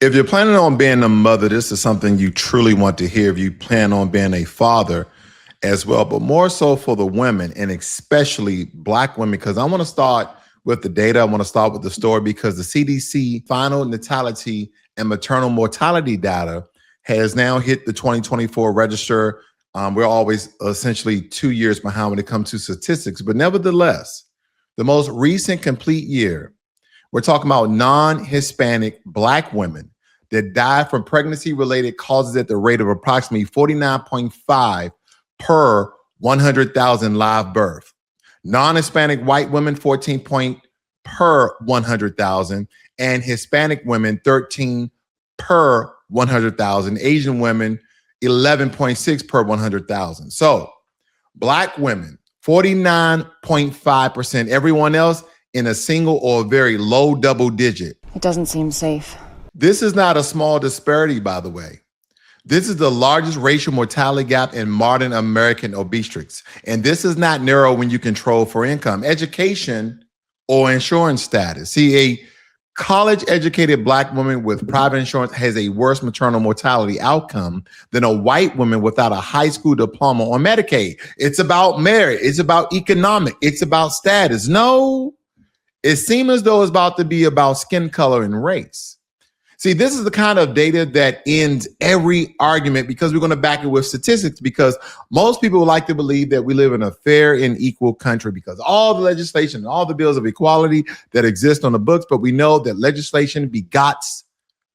If you're planning on being a mother, this is something you truly want to hear. If you plan on being a father as well, but more so for the women and especially Black women, because I want to start with the data. I want to start with the story because the CDC final natality and maternal mortality data has now hit the 2024 register. We're always essentially 2 years behind when it comes to statistics, but nevertheless, the most recent complete year, we're talking about non-Hispanic Black women that died from pregnancy-related causes at the rate of approximately 49.5 per 100,000 live birth. Non-Hispanic white women, 14 per 100,000, and Hispanic women, 13 per 100,000. Asian women, 11.6 per 100,000. So Black women, 49.5%. Everyone else in a single or a very low double digit. It doesn't seem safe. This is not a small disparity, by the way. This is the largest racial mortality gap in modern American obstetrics. And this is not narrow when you control for income, education, or insurance status. See, a college-educated Black woman with private insurance has a worse maternal mortality outcome than a white woman without a high school diploma on Medicaid. It's about merit. It's about economic. It's about status. No, it seems as though it's about to be about skin color and race. See, this is the kind of data that ends every argument because we're going to back it with statistics, because most people would like to believe that we live in a fair and equal country because all the legislation, all the bills of equality that exist on the books, but we know that legislation begots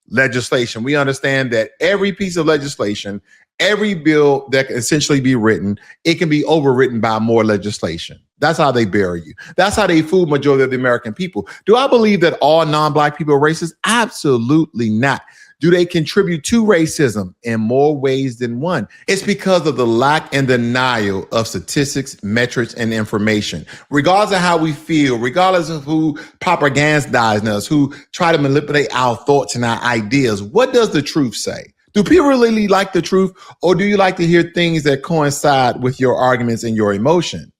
legislation. We understand that every piece of legislation, every bill that can essentially be written, it can be overwritten by more legislation. That's how they bury you. That's how they fool majority of the American people. Do I believe that all non-Black people are racist? Absolutely not. Do they contribute to racism? In more ways than one. It's because of the lack and denial of statistics, metrics, and information. Regardless of how we feel, regardless of who propagandizes us, who try to manipulate our thoughts and our ideas, what does the truth say? Do people really like the truth, or do you like to hear things that coincide with your arguments and your emotion?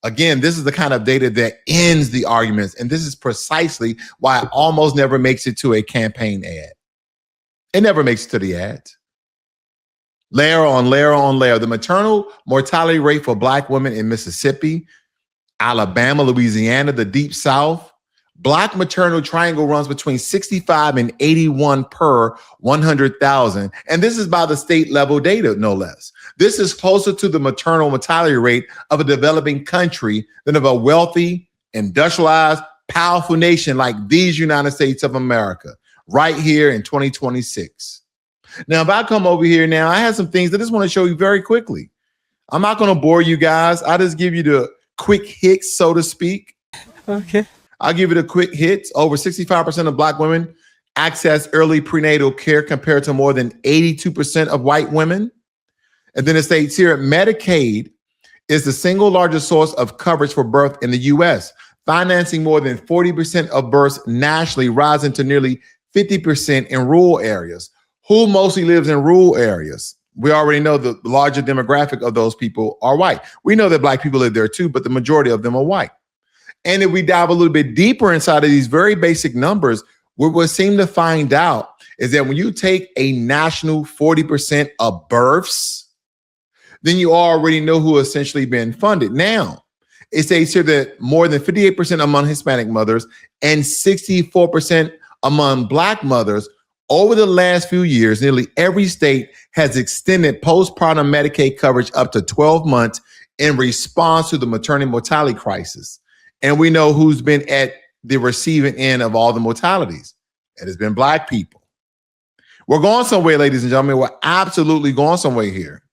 Again, this is the kind of data that ends the arguments, and this is precisely why it almost never makes it to a campaign ad. It never makes it to the ads. Layer on layer on layer. The maternal mortality rate for Black women in Mississippi, Alabama, Louisiana, the Deep South, Black maternal triangle runs between 65 and 81 per 100,000. And this is by the state level data, no less. This is closer to the maternal mortality rate of a developing country than of a wealthy, industrialized, powerful nation like these United States of America, right here in 2026. Now, if I come over here now, I have some things that I just want to show you very quickly. I'm not going to bore you guys. I'll just give you the quick hits, so to speak. Okay. I'll give you the quick hits. Over 65% of Black women access early prenatal care compared to more than 82% of white women. And then it states here, Medicaid is the single largest source of coverage for birth in the U.S., financing more than 40% of births nationally, rising to nearly 50% in rural areas. Who mostly lives in rural areas? We already know the larger demographic of those people are white. We know that Black people live there too, but the majority of them are white. And if we dive a little bit deeper inside of these very basic numbers, what we'll seem to find out is that when you take a national 40% of births, then you already know who essentially been funded. Now, it states here that more than 58% among Hispanic mothers and 64% among Black mothers over the last few years, nearly every state has extended postpartum Medicaid coverage up to 12 months in response to the maternal mortality crisis. And we know who's been at the receiving end of all the mortalities. It has been Black people. We're going somewhere, ladies and gentlemen. We're absolutely going somewhere here.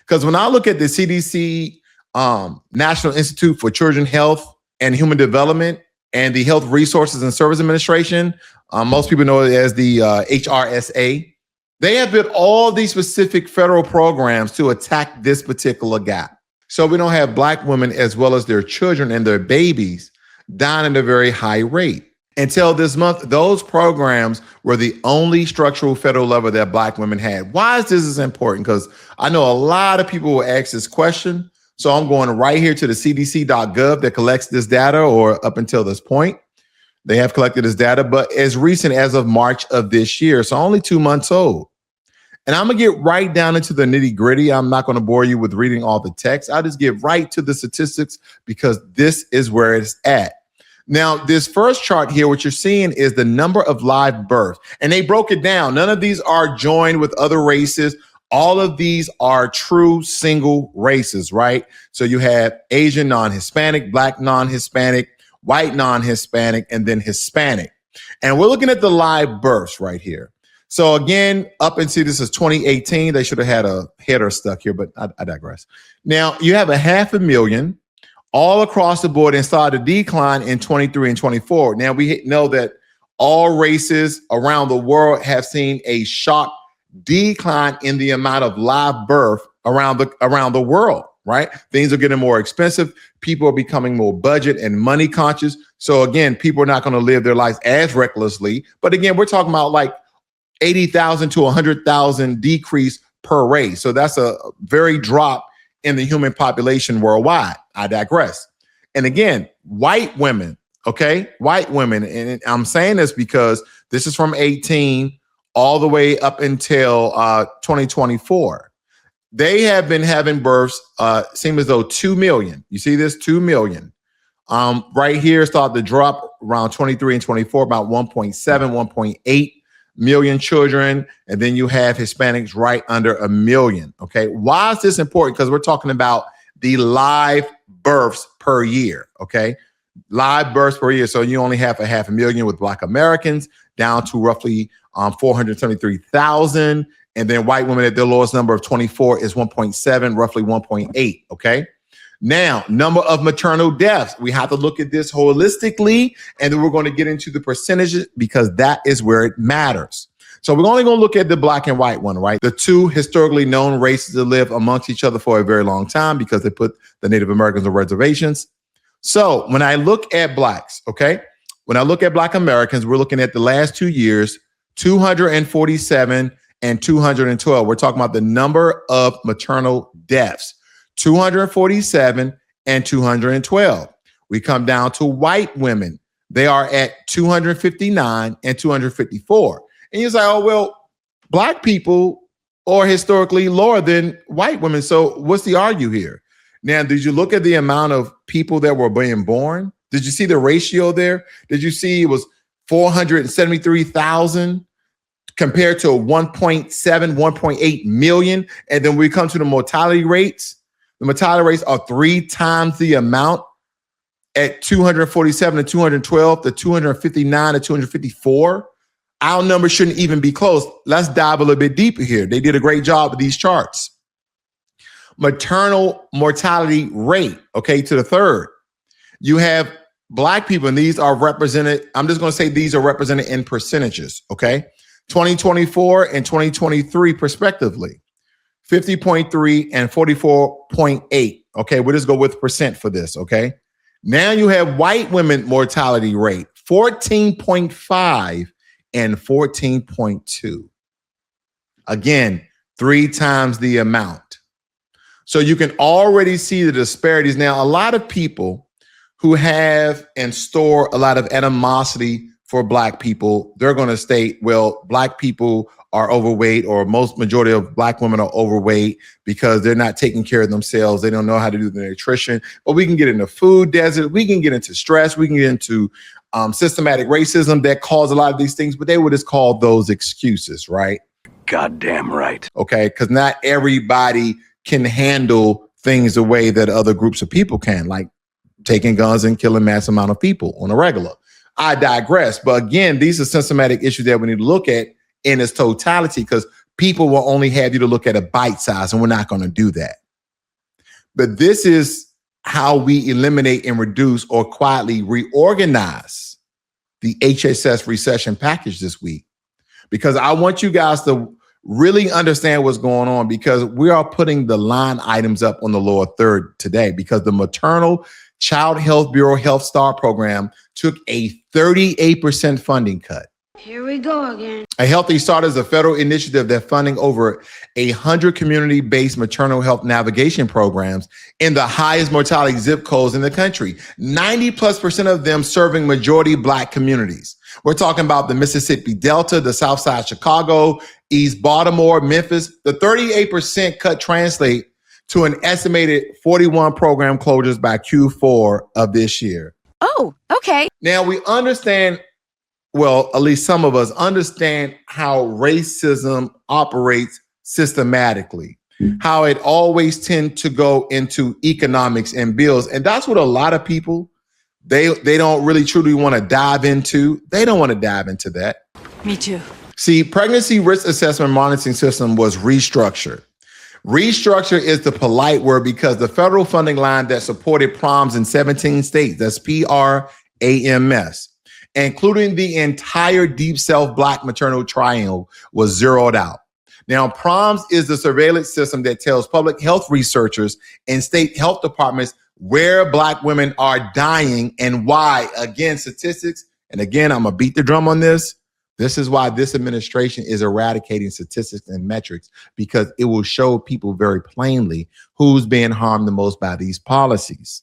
Because when I look at the CDC, National Institute for Children's Health and Human Development, and the Health Resources and Service Administration, most people know it as the HRSA, they have built all these specific federal programs to attack this particular gap. So we don't have Black women as well as their children and their babies dying at a very high rate. Until this month, those programs were the only structural federal lever that Black women had. Why is this important? Because I know a lot of people will ask this question. So I'm going right here to the cdc.gov that collects this data, or up until this point. They have collected this data, but as recent as of March of this year, so only 2 months old. And I'm going to get right down into the nitty gritty. I'm not going to bore you with reading all the text. I'll just get right to the statistics because this is where it's at. Now, this first chart here, what you're seeing is the number of live births, and they broke it down. None of these are joined with other races. All of these are true single races, right? So you have Asian non-Hispanic, Black non-Hispanic, white non-Hispanic, and then Hispanic. And we're looking at the live births right here. So again, up until this is 2018, they should have had a header stuck here, but I digress. Now, you have 500,000 all across the board and started to decline in 23 and 24. Now, we know that all races around the world have seen a sharp decline in the amount of live birth around the world, right? Things are getting more expensive. People are becoming more budget and money conscious. So again, people are not going to live their lives as recklessly. But again, we're talking about like 80,000 to 100,000 decrease per race. So that's a very drop in the human population worldwide. I digress. And again, white women, okay? White women, and I'm saying this because this is from 18 all the way up until 2024. They have been having births, seem as though 2 million. You see this? 2 million. Right here, started to drop around 23 and 24, about 1.7, 1.8 million children. And then you have Hispanics right under 1 million. Okay. Why is this important? Because we're talking about the live births per year. Okay. Live births per year. So you only have 500,000 with Black Americans down to roughly 473,000. And then white women at their lowest number of 24 is 1.7, roughly 1.8. Okay. Now, number of maternal deaths. We have to look at this holistically, and then we're going to get into the percentages because that is where it matters. So we're only going to look at the Black and white one, right? The two historically known races that live amongst each other for a very long time because they put the Native Americans on reservations. So when I look at Blacks, okay, when I look at Black Americans, we're looking at the last 2 years, 247 and 212. We're talking about the number of maternal deaths. 247 and 212. We come down to white women. They are at 259 and 254. And you say, oh, well, Black people are historically lower than white women. So what's the argue here? Now, did you look at the amount of people that were being born? Did you see the ratio there? Did you see it was 473,000 compared to 1.7, 1.8 million? And then we come to the mortality rates. The mortality rates are 3 times the amount at 247 to 212 to 259 to 254. Our numbers shouldn't even be close. Let's dive a little bit deeper here. They did a great job with these charts. Maternal mortality rate, okay, to the third. You have Black people, and these are represented. I'm just going to say these are represented in percentages, okay? 2024 and 2023 respectively. 50.3 and 44.8. Okay, we'll just go with percent for this, okay? Now you have white women mortality rate, 14.5 and 14.2. Again, 3 times the amount. So you can already see the disparities. Now, a lot of people who have and store a lot of animosity for Black people, they're going to state, well, Black people are overweight, or most majority of Black women are overweight because they're not taking care of themselves. They don't know how to do the nutrition. But we can get into food desert. We can get into stress. We can get into systematic racism that cause a lot of these things, but they would just call those excuses, right? Goddamn right. Okay, because not everybody can handle things the way that other groups of people can, like taking guns and killing mass amount of people on a regular. I digress. But again, these are systematic issues that we need to look at in its totality, because people will only have you to look at a bite size, and we're not going to do that. But this is how we eliminate and reduce or quietly reorganize the HHS recession package this week, because I want you guys to really understand what's going on, because we are putting the line items up on the lower third today, because the Maternal Child Health Bureau Health Star program took a 38% funding cut. Here we go again. A Healthy Start is a federal initiative that's funding over 100 community-based maternal health navigation programs in the highest mortality zip codes in the country. 90+% of them serving majority Black communities. We're talking about the Mississippi Delta, the South Side Chicago, East Baltimore, Memphis. The 38% cut translate to an estimated 41 program closures by Q4 of this year. Oh, okay. Now we understand, well, at least some of us understand how racism operates systematically, how it always tends to go into economics and bills. And that's what a lot of people, they don't really truly want to dive into. They don't want to dive into that. Me too. See, pregnancy risk assessment monitoring system was restructured. Restructure is the polite word because the federal funding line that supported PRAMS in 17 states, that's PRAMS, including the entire Deep South Black maternal triangle, was zeroed out. Now, PRAMS is the surveillance system that tells public health researchers and state health departments where Black women are dying and why. Again, statistics, and again, I'm gonna beat the drum on this. This is why this administration is eradicating statistics and metrics, because it will show people very plainly who's being harmed the most by these policies.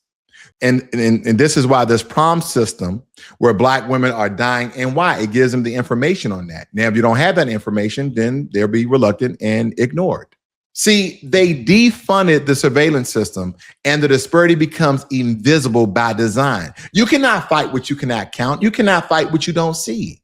And this is why this PRAMS system, where Black women are dying and why, it gives them the information on that. Now, if you don't have that information, then they'll be reluctant and ignored. See, they defunded the surveillance system and the disparity becomes invisible by design. You cannot fight what you cannot count. You cannot fight what you don't see.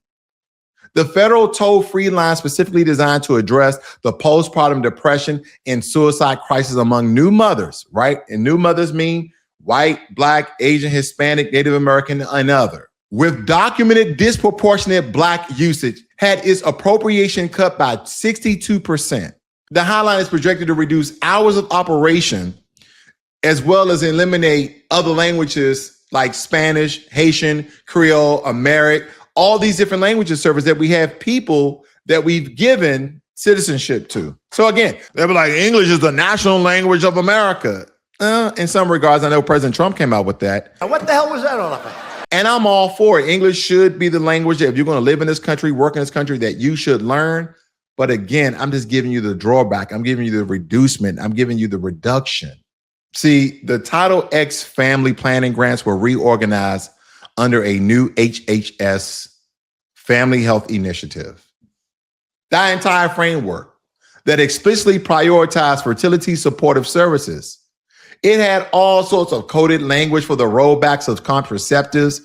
The federal toll-free line specifically designed to address the postpartum depression and suicide crisis among new mothers, right? And new mothers mean white, Black, Asian, Hispanic, Native American, and other. With documented disproportionate Black usage, had its appropriation cut by 62%. The hotline is projected to reduce hours of operation as well as eliminate other languages like Spanish, Haitian, Creole, Amharic, all these different languages service that we have people that we've given citizenship to. So again, they'll be like, English is the national language of America. In some regards, I know President Trump came out with that. What the hell was that all about? And I'm all for it. English should be the language that if you're going to live in this country, work in this country, that you should learn. But again, I'm just giving you the drawback. I'm giving you the reducement. I'm giving you the reduction. See, the Title X family planning grants were reorganized under a new HHS Family Health Initiative. That entire framework that explicitly prioritized fertility supportive services. It had all sorts of coded language for the rollbacks of contraceptives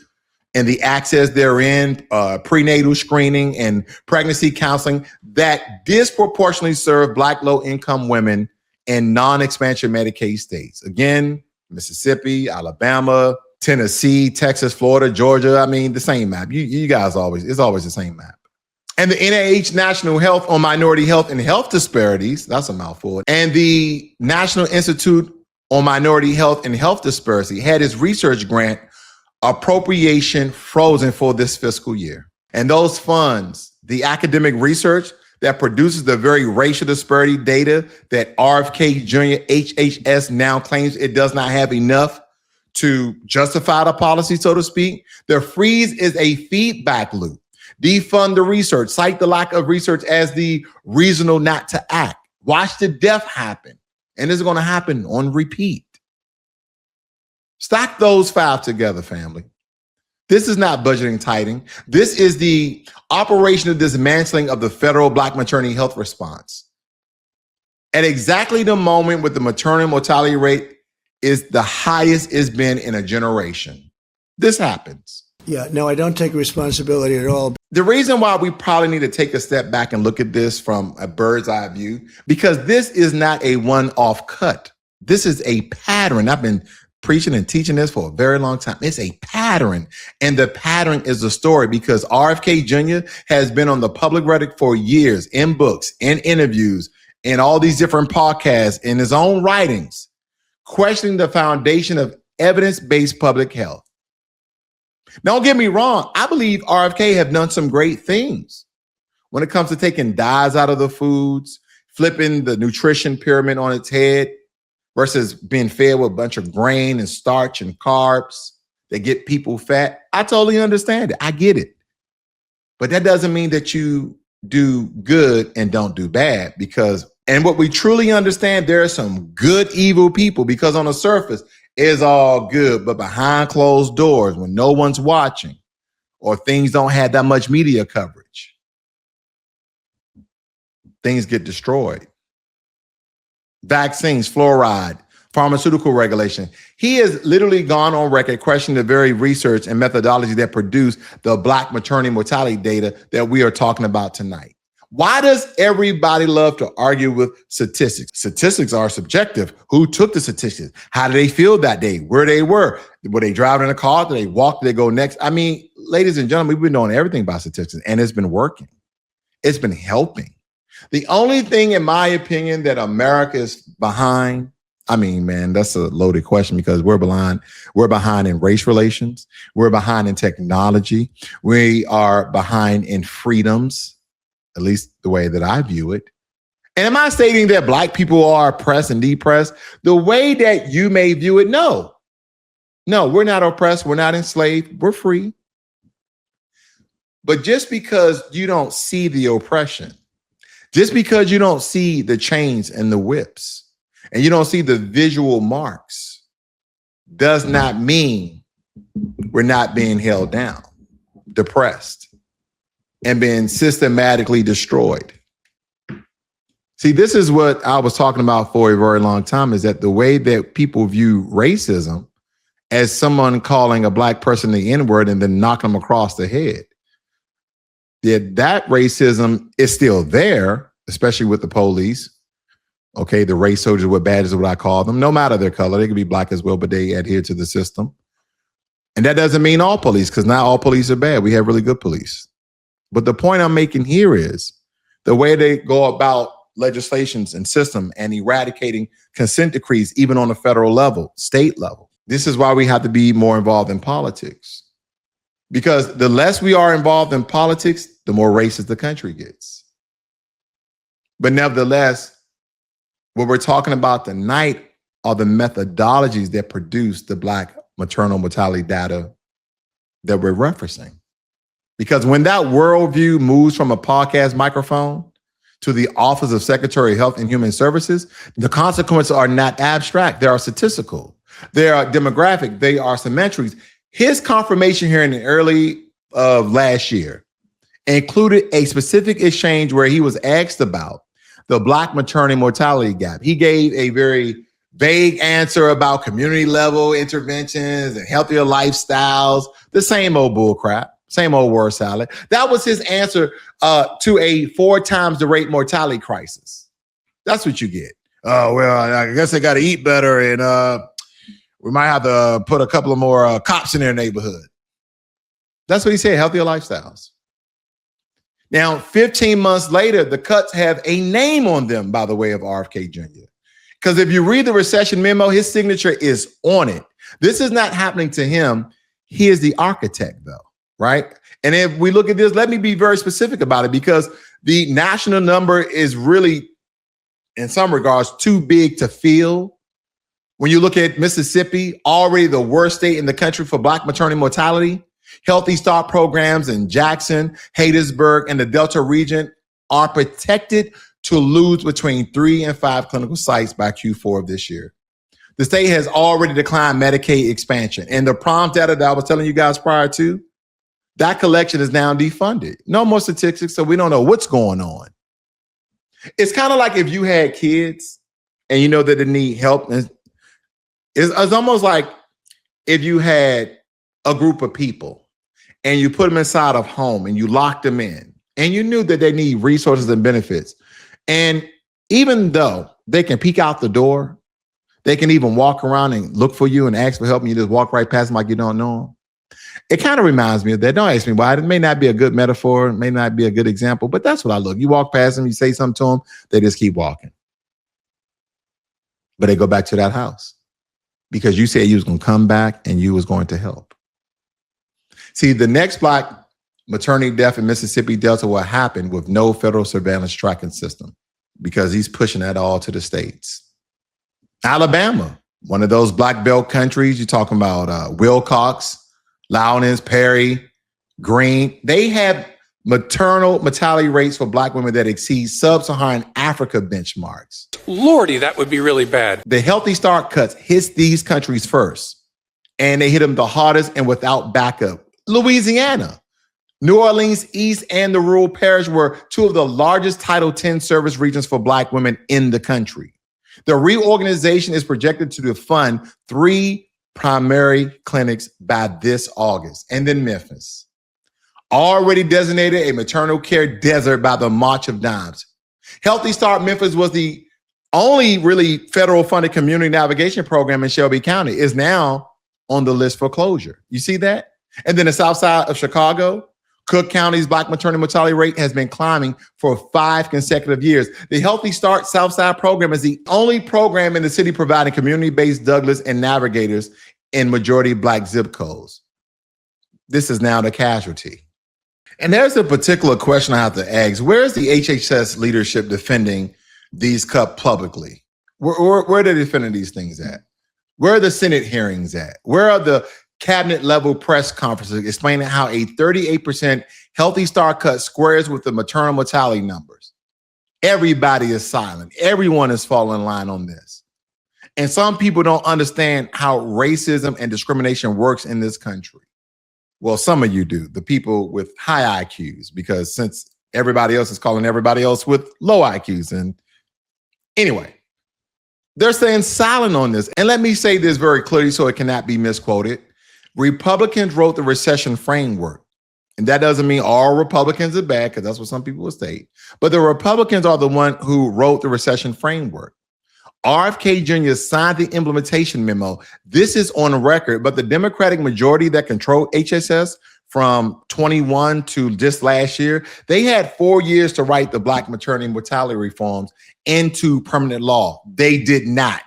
and the access therein, prenatal screening and pregnancy counseling that disproportionately serve Black low-income women in non-expansion Medicaid states. Again, Mississippi, Alabama, Tennessee, Texas, Florida, Georgia. I mean, the same map. You guys it's always the same map. And the NIH National Health on Minority Health and Health Disparities, that's a mouthful, and the National Institute on Minority Health and Health Disparity had its research grant appropriation frozen for this fiscal year. And those funds, the academic research that produces the very racial disparity data that RFK Jr. HHS now claims it does not have enough to justify the policy, so to speak. The freeze is a feedback loop. Defund the research, cite the lack of research as the reasonable not to act. Watch the death happen. And it's going to happen on repeat. Stack those five together, family. This is not budgeting tightening. This is the operational dismantling of the federal Black maternity health response. At exactly the moment with the maternal mortality rate is the highest it's been in a generation. This happens. Yeah, no, I don't take responsibility at all. The reason why we probably need to take a step back and look at this from a bird's eye view, because this is not a one-off cut. This is a pattern. I've been preaching and teaching this for a very long time. It's a pattern. And the pattern is the story, because RFK Jr. has been on the public record for years, in books, in interviews, in all these different podcasts, in his own writings, questioning the foundation of evidence-based public health. Don't get me wrong. I believe RFK have done some great things when it comes to taking dyes out of the foods, flipping the nutrition pyramid on its head versus being fed with a bunch of grain and starch and carbs that get people fat. I totally understand it. I get it. But that doesn't mean that you do good and don't do bad, because, and what we truly understand, there are some good, evil people, because on the surface it's all good, but behind closed doors, when no one's watching or things don't have that much media coverage, things get destroyed. Vaccines, fluoride, pharmaceutical regulation. He has literally gone on record questioning the very research and methodology that produced the Black maternity mortality data that we are talking about tonight. Why does everybody love to argue with statistics? Statistics are subjective. Who took the statistics? How did they feel that day? Where they were? Were they driving in a car? Did they walk? Did they go next? I mean, ladies and gentlemen, we've been knowing everything about statistics, and it's been working. It's been helping. The only thing, in my opinion, that America is behind, I mean, man, that's a loaded question, because we're behind in race relations. We're behind in technology. We are behind in freedoms, at least the way that I view it. And am I stating that Black people are oppressed and depressed? The way that you may view it, no. No, we're not oppressed. We're not enslaved. We're free. But just because you don't see the oppression, just because you don't see the chains and the whips, and you don't see the visual marks, does not mean we're not being held down, depressed, and being systematically destroyed. See, this is what I was talking about for a very long time, is that the way that people view racism as someone calling a Black person the N-word and then knocking them across the head. That racism is still there, especially with the police. Okay, the race soldiers with badges is what I call them. No matter their color, they can be Black as well, but they adhere to the system. And that doesn't mean all police, because not all police are bad. We have really good police. But the point I'm making here is the way they go about legislations and system and eradicating consent decrees, even on the federal level, state level. This is why we have to be more involved in politics. Because the less we are involved in politics, the more racist the country gets. But nevertheless, what we're talking about tonight are the methodologies that produce the Black maternal mortality data that we're referencing. Because when that worldview moves from a podcast microphone to the Office of Secretary of Health and Human Services, the consequences are not abstract. They are statistical. They are demographic. They are symmetrics. His confirmation here in the early of last year included a specific exchange where he was asked about the Black maternity mortality gap. He gave a very vague answer about community level interventions and healthier lifestyles, the same old bull crap, same old word salad. That was his answer to a 4 times the rate mortality crisis. That's what you get. Oh, well, I guess they got to eat better, and we might have to put a couple of more cops in their neighborhood. That's what he said, healthier lifestyles. Now, 15 months later, the cuts have a name on them by the way of RFK Jr. Because if you read the Rescission memo, his signature is on it. This is not happening to him. He is the architect, though, right? And if we look at this, let me be very specific about it, because the national number is really, in some regards, too big to feel. When you look at Mississippi, already the worst state in the country for Black maternity mortality, Healthy Start programs in Jackson, Hattiesburg, and the Delta region are protected to lose between 3 and 5 clinical sites by Q4 of this year. The state has already declined Medicaid expansion. And the PRAMS data that I was telling you guys prior to, that collection is now defunded. No more statistics, so we don't know what's going on. It's kind of like if you had kids and you know that they need help. It's almost like if you had a group of people and you put them inside of home and you lock them in and you knew that they need resources and benefits. And even though they can peek out the door, they can even walk around and look for you and ask for help, and you just walk right past them like you don't know them. It kind of reminds me of that. Don't ask me why. It may not be a good metaphor, it may not be a good example, but that's what I look. You walk past them, you say something to them, they just keep walking. But they go back to that house because you said you was going to come back and you was going to help. See, the next Black maternity death in Mississippi Delta will happen with no federal surveillance tracking system because he's pushing that all to the states. Alabama, one of those Black belt countries, you're talking about Wilcox, Lowndes, Perry, Green. They have maternal mortality rates for Black women that exceed sub-Saharan Africa benchmarks. Lordy, that would be really bad. The Healthy Start cuts hits these countries first, and they hit them the hardest and without backup. Louisiana, New Orleans East, and the rural parish were two of the largest Title X service regions for Black women in the country. The reorganization is projected to defund 3 primary clinics by this August. And then Memphis, already designated a maternal care desert by the March of Dimes. Healthy Start Memphis was the only really federal funded community navigation program in Shelby County, is now on the list for closure. You see that? And then the south side of Chicago, Cook County's Black maternal mortality rate has been climbing for 5 consecutive years. The Healthy Start Southside program is the only program in the city providing community-based Douglas and navigators in majority Black zip codes. This is now the casualty. And there's a particular question I have to ask. Where is the HHS leadership defending these cuts publicly? Where are they defending these things at? Where are the Senate hearings at? Where are the cabinet level press conferences explaining how a 38% Healthy Start cut squares with the maternal mortality numbers? Everybody is silent. Everyone is falling in line on this. And some people don't understand how racism and discrimination works in this country. Well, some of you do, the people with high IQs, because since everybody else is calling everybody else with low IQs. And anyway, they're staying silent on this. And let me say this very clearly so it cannot be misquoted. Republicans wrote the recession framework. And that doesn't mean all Republicans are bad, because that's what some people will state. But the Republicans are the one who wrote the recession framework. RFK Jr. signed the implementation memo. This is on record, but the Democratic majority that controlled HHS from 21 to just last year, they had 4 years to write the Black maternity mortality reforms into permanent law. They did not.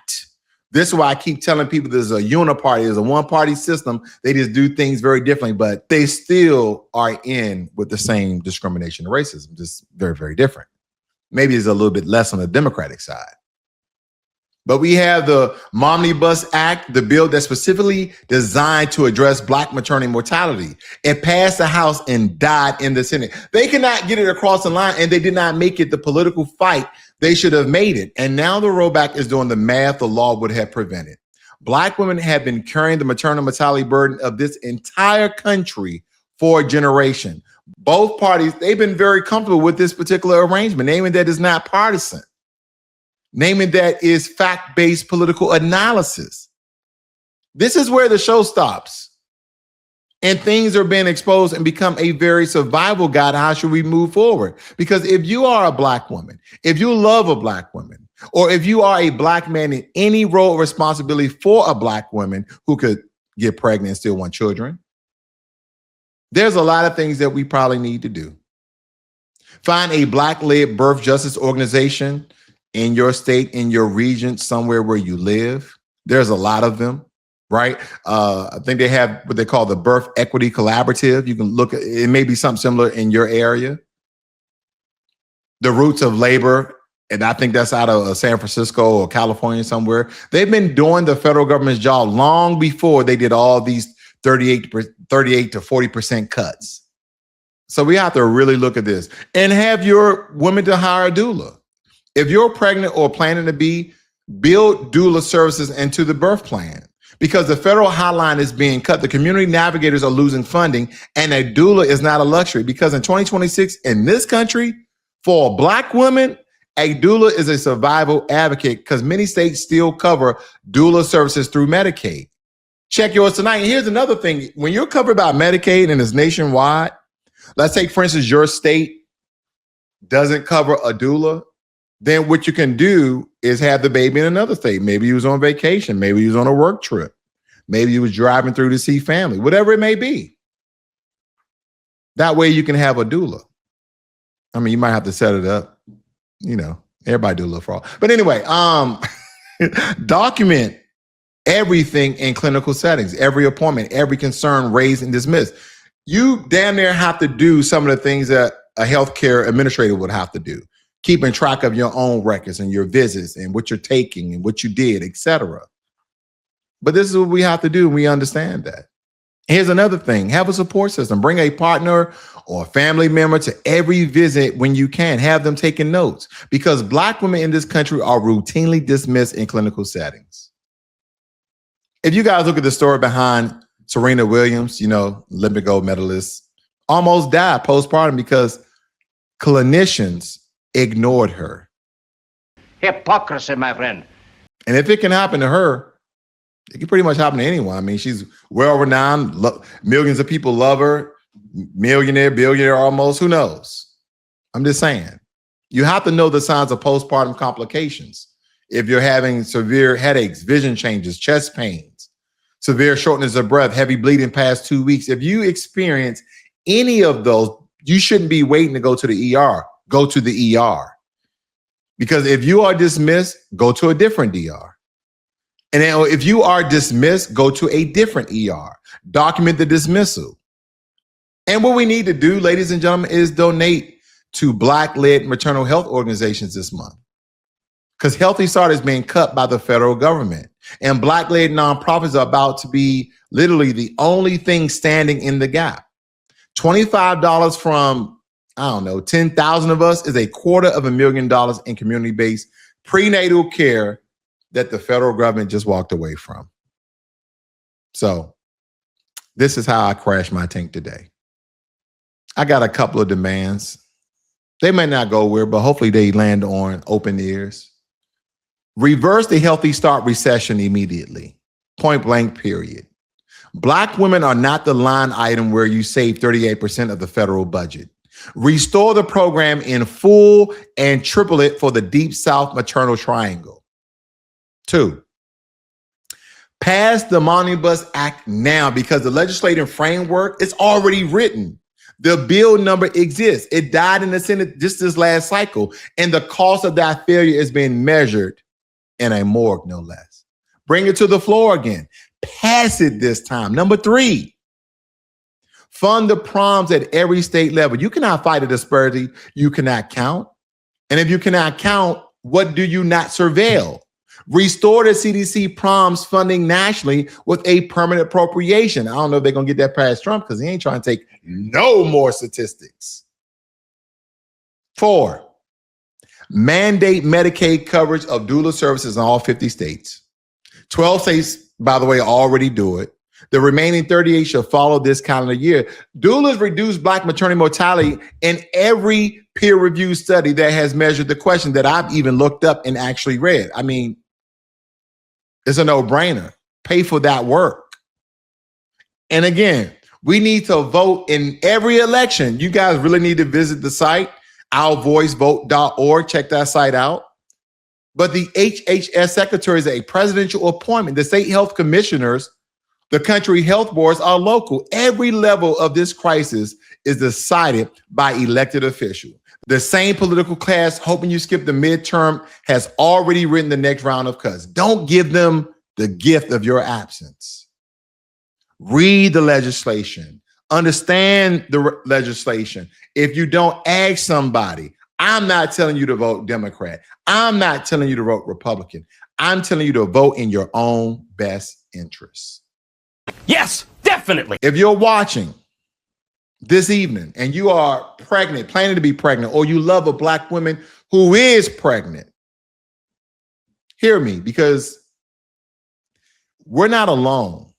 This is why I keep telling people there's a uniparty, there's a one-party system. They just do things very differently, but they still are in with the same discrimination and racism, just very, very different. Maybe it's a little bit less on the Democratic side. But we have the Momnibus Act, the bill that's specifically designed to address Black maternity mortality. It passed the House and died in the Senate. They cannot get it across the line, and they did not make it the political fight they should have made it. And now the rollback is doing the math the law would have prevented. Black women have been carrying the maternal mortality burden of this entire country for a generation. Both parties, they've been very comfortable with this particular arrangement, naming that it's not partisan, naming that is fact-based political analysis. This is where the show stops. And things are being exposed and become a very survival guide. How should we move forward? Because if you are a Black woman, if you love a Black woman, or if you are a Black man in any role of responsibility for a Black woman who could get pregnant and still want children, there's a lot of things that we probably need to do. Find a Black-led birth justice organization in your state, in your region, somewhere where you live. There's a lot of them. Right? I think they have what they call the Birth Equity Collaborative. You can look at it, may be something similar in your area. The Roots of Labor, and I think that's out of San Francisco or California somewhere. They've been doing the federal government's job long before they did all these 38 to 40% cuts. So we have to really look at this and have your women to hire a doula. If you're pregnant or planning to be, build doula services into the birth plan. Because the federal hotline is being cut, the community navigators are losing funding, and a doula is not a luxury. Because in 2026, in this country, for a Black woman, a doula is a survival advocate because many states still cover doula services through Medicaid. Check yours tonight. And here's another thing. When you're covered by Medicaid and it's nationwide, let's take, for instance, your state doesn't cover a doula, then what you can do is have the baby in another state. Maybe he was on vacation. Maybe he was on a work trip. Maybe he was driving through to see family, whatever it may be. That way you can have a doula. I mean, you might have to set it up. You know, everybody do a little fraud. But anyway, document everything in clinical settings, every appointment, every concern raised and dismissed. You damn near have to do some of the things that a healthcare administrator would have to do. Keeping track of your own records and your visits and what you're taking and what you did, etc. But this is what we have to do. And we understand that. Here's another thing. Have a support system. Bring a partner or a family member to every visit when you can. Have them taking notes, because Black women in this country are routinely dismissed in clinical settings. If you guys look at the story behind Serena Williams, Olympic gold medalist, almost died postpartum because clinicians ignored her. Hypocrisy, my friend. And if it can happen to her, it can pretty much happen to anyone. I mean, she's well-renowned. Millions of people love her. Millionaire, billionaire almost. Who knows? I'm just saying. You have to know the signs of postpartum complications. If you're having severe headaches, vision changes, chest pains, severe shortness of breath, heavy bleeding past 2 weeks, if you experience any of those, you shouldn't be waiting to go to the ER. Go to the ER. Because if you are dismissed, go to a different ER. And then if you are dismissed, go to a different ER. Document the dismissal. And what we need to do, ladies and gentlemen, is donate to Black-led maternal health organizations this month. Because Healthy Start is being cut by the federal government. And Black-led nonprofits are about to be literally the only thing standing in the gap. $25 from, 10,000 of us is $250,000 in community-based prenatal care that the federal government just walked away from. So this is how I crashed my tank today. I got a couple of demands. They may not go where, but hopefully they land on open ears. Reverse the Healthy Start recession immediately. Point blank, period. Black women are not the line item where you save 38% of the federal budget. Restore the program in full and triple it for the Deep South Maternal Triangle. 2, pass the Momnibus Act now, because the legislative framework is already written. The bill number exists. It died in the Senate just this last cycle, and the cost of that failure is being measured in a morgue, no less. Bring it to the floor again. Pass it this time. Number 3, fund the PRAMS at every state level. You cannot fight a disparity you cannot count. And if you cannot count, what do you not surveil? Restore the CDC PRAMS funding nationally with a permanent appropriation. I don't know if they're going to get that past Trump, because he ain't trying to take no more statistics. 4, mandate Medicaid coverage of doula services in all 50 states. 12 states, by the way, already do it. The remaining 38 shall follow this calendar year. Doulas reduce Black maternity mortality in every peer-reviewed study that has measured the question that I've even looked up and actually read. I mean, it's a no-brainer. Pay for that work. And again, we need to vote in every election. You guys really need to visit the site, ourvoicevote.org. Check that site out. But the HHS secretary is a presidential appointment. The state health commissioners, the country health boards are local. Every level of this crisis is decided by elected officials. The same political class hoping you skip the midterm has already written the next round of cuts. Don't give them the gift of your absence. Read the legislation. Understand the legislation. If you don't ask somebody, I'm not telling you to vote Democrat. I'm not telling you to vote Republican. I'm telling you to vote in your own best interests. Yes, definitely. If you're watching this evening and you are pregnant, planning to be pregnant, or you love a Black woman who is pregnant, hear me, because we're not alone.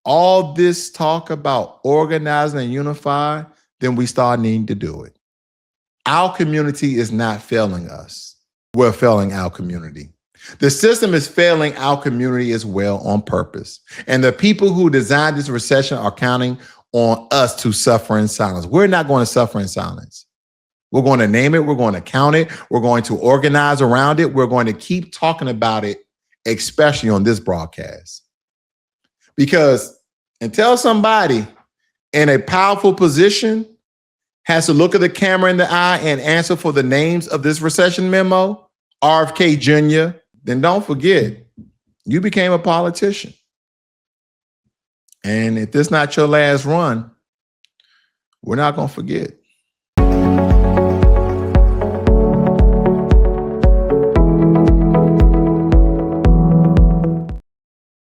All this talk about organizing and unifying, then we start needing to do it. Our community is not failing us. We're failing our community. The system is failing our community as well on purpose. And the people who designed this recession are counting on us to suffer in silence. We're not going to suffer in silence. We're going to name it. We're going to count it. We're going to organize around it. We're going to keep talking about it, especially on this broadcast. Because until somebody in a powerful position has to look at the camera in the eye and answer for the names of this recession memo, RFK Jr., then don't forget, you became a politician. And if this is not your last run, we're not going to forget.